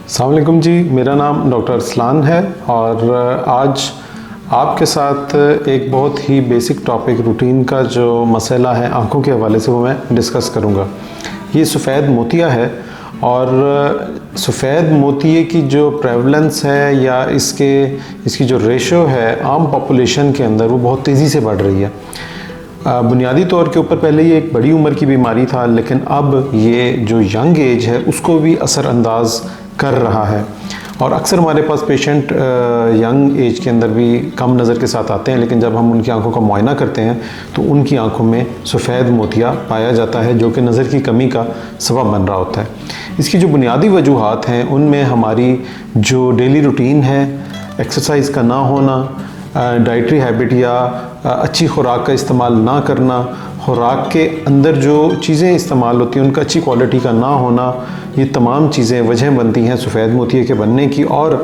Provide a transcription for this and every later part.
अस्सलाम वालेकुम जी, मेरा नाम डॉक्टर अरसलान है और आज आपके साथ एक बहुत ही बेसिक टॉपिक रूटीन का जो मसला है आँखों के हवाले से वो मैं डिस्कस करूँगा। ये सफ़ेद मोतिया है और सफ़ेद मोतिये की जो प्रेवलेंस है या इसकी जो रेशो है आम पॉपुलेशन के अंदर वो बहुत तेज़ी से बढ़ रही है। बुनियादी तौर के ऊपर पहले ये एक बड़ी उम्र की बीमारी था, लेकिन अब ये जो यंग एज है उसको भी असरअंदाज कर रहा है और अक्सर हमारे पास पेशेंट यंग एज के अंदर भी कम नज़र के साथ आते हैं, लेकिन जब हम उनकी आंखों का मुआयना करते हैं तो उनकी आंखों में सफ़ेद मोतिया पाया जाता है जो कि नज़र की कमी का सबब बन रहा होता है। इसकी जो बुनियादी वजूहात हैं उनमें हमारी जो डेली रूटीन है, एक्सरसाइज का ना होना, डाइटरी हैबिट या अच्छी खुराक का इस्तेमाल ना करना, खुराक के अंदर जो चीज़ें इस्तेमाल होती हैं उनका अच्छी क्वालिटी का ना होना, ये तमाम चीज़ें वजह बनती हैं सफ़ेद मोतिये के बनने की। और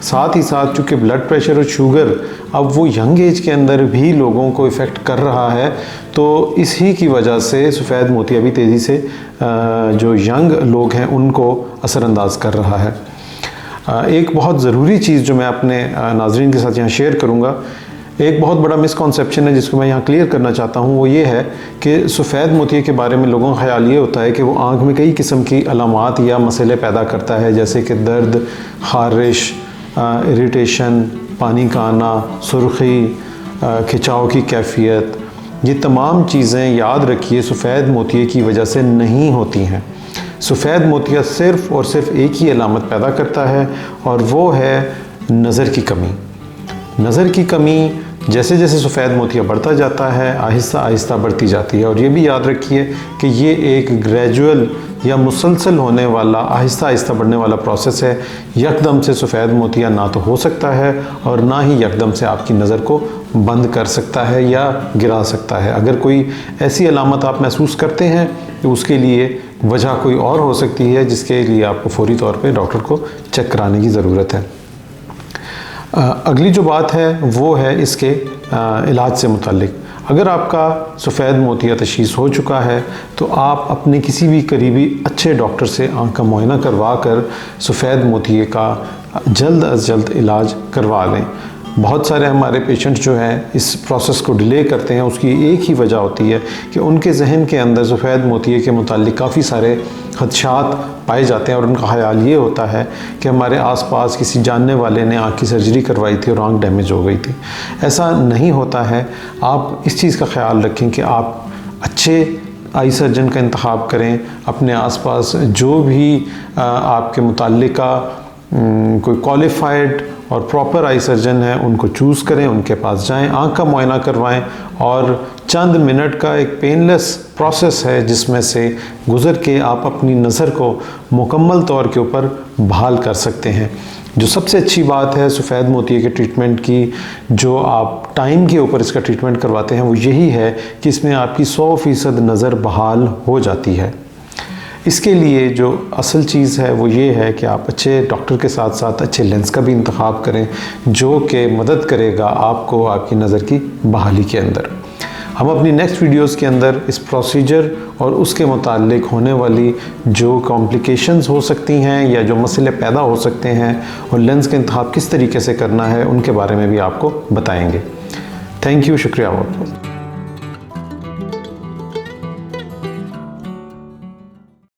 साथ ही साथ चूँकि ब्लड प्रेशर और शुगर अब वो यंग एज के अंदर भी लोगों को इफ़ेक्ट कर रहा है, तो इसी की वजह से सफ़ेद मोतिया भी तेज़ी से जो यंग लोग हैं उनको असरअंदाज कर रहा है। एक बहुत ज़रूरी चीज़ जो मैं अपने नाज़रीन के साथ यहाँ शेयर करूँगा, एक बहुत बड़ा मिसकॉन्सेप्शन है जिसको मैं यहाँ क्लियर करना चाहता हूँ, वो ये है कि सफ़ेद मोतिये के बारे में लोगों का ख्याल ये होता है कि वो आँख में कई किस्म की अलामात या मसले पैदा करता है, जैसे कि दर्द, ख़ारिश, इरिटेशन, पानी का आना, सुर्खी, खिंचाव की कैफियत। ये तमाम चीज़ें याद रखिए सफ़ेद मोतिये की वजह से नहीं होती हैं। सफ़ेद मोतिया सिर्फ़ और सिर्फ एक ही अलामत पैदा करता है और वो है नज़र की कमी। नज़र की कमी जैसे जैसे सफ़ेद मोतिया बढ़ता जाता है आहिस्ता आहिस्ता बढ़ती जाती है और ये भी याद रखिए कि ये एक ग्रेजुअल या मुसलसल होने वाला आहिस्ता आहिस्ता बढ़ने वाला प्रोसेस है। यकदम से सफ़ेद मोतिया ना तो हो सकता है और ना ही यकदम से आपकी नज़र को बंद कर सकता है या गिरा सकता है। अगर कोई ऐसी अलामत आप महसूस करते हैं तो उसके लिए वजह कोई और हो सकती है जिसके लिए आपको फौरी तौर पे डॉक्टर को चेक कराने की ज़रूरत है। अगली जो बात है वो है इसके इलाज से मुताल्लिक। अगर आपका सफ़ेद मोतिया तशीख़ीस हो चुका है तो आप अपने किसी भी करीबी अच्छे डॉक्टर से आँख का मुआयना करवा कर सफ़ेद मोतिये का जल्द अज़ जल्द इलाज करवा लें। बहुत सारे हमारे पेशेंट्स जो हैं इस प्रोसेस को डिले करते हैं, उसकी एक ही वजह होती है कि उनके जहन के अंदर सफ़ेद मोतिये के मुताल्लिक काफ़ी सारे खदशात पाए जाते हैं और उनका ख्याल ये होता है कि हमारे आसपास किसी जानने वाले ने आँख की सर्जरी करवाई थी और आँख डैमेज हो गई थी। ऐसा नहीं होता है। आप इस चीज़ का ख्याल रखें कि आप अच्छे आई सर्जन का इंतखाब करें। अपने आसपास जो भी आपके मुताल्लिका कोई क्वालिफाइड और प्रॉपर आई सर्जन है उनको चूज़ करें, उनके पास जाएं, आँख का मुआयना करवाएं और चंद मिनट का एक पेनलेस प्रोसेस है जिसमें से गुज़र के आप अपनी नज़र को मुकम्मल तौर के ऊपर बहाल कर सकते हैं। जो सबसे अच्छी बात है सफ़ेद मोतिये के ट्रीटमेंट की, जो आप टाइम के ऊपर इसका ट्रीटमेंट करवाते हैं, वो यही है कि इसमें आपकी 100% नज़र बहाल हो जाती है। इसके लिए जो असल चीज़ है वो ये है कि आप अच्छे डॉक्टर के साथ साथ अच्छे लेंस का भी इंतखाब करें जो कि मदद करेगा आपको आपकी नज़र की बहाली के अंदर। हम अपनी नेक्स्ट वीडियोस के अंदर इस प्रोसीजर और उसके मुताल्लिक होने वाली जो कॉम्प्लिकेशंस हो सकती हैं या जो मसले पैदा हो सकते हैं और लेंस का इंतखाब किस तरीके से करना है उनके बारे में भी आपको बताएंगे। थैंक यू, शुक्रिया बहुत बहुत।